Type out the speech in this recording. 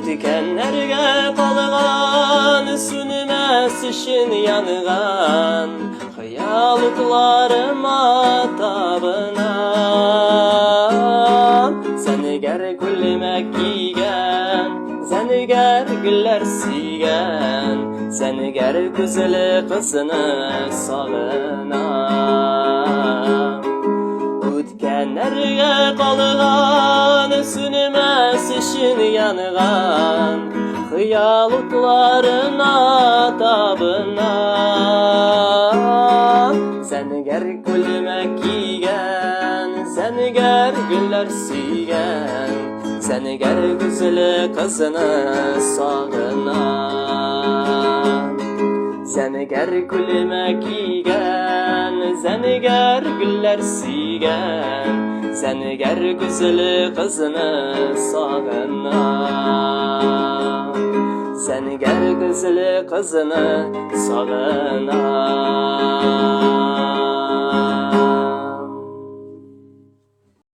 O'tganlarga qolgan sünmez işin yanıgan Xiyalutlarım atabına Seni ger gülmek giygen Seni ger güller siygen Seni ger güzel kızını sağınan O'tganlarga qolgan sünmez işin yanıgan Xiyalutların atabına Seni ger gülmek giygen Seni ger güller siygen Seni ger güzel kızını sağınan Seni ger gülmek giygen Seni ger güller siygen Seni ger güzel kızını sağınan Seni ger güzel kızını sağınan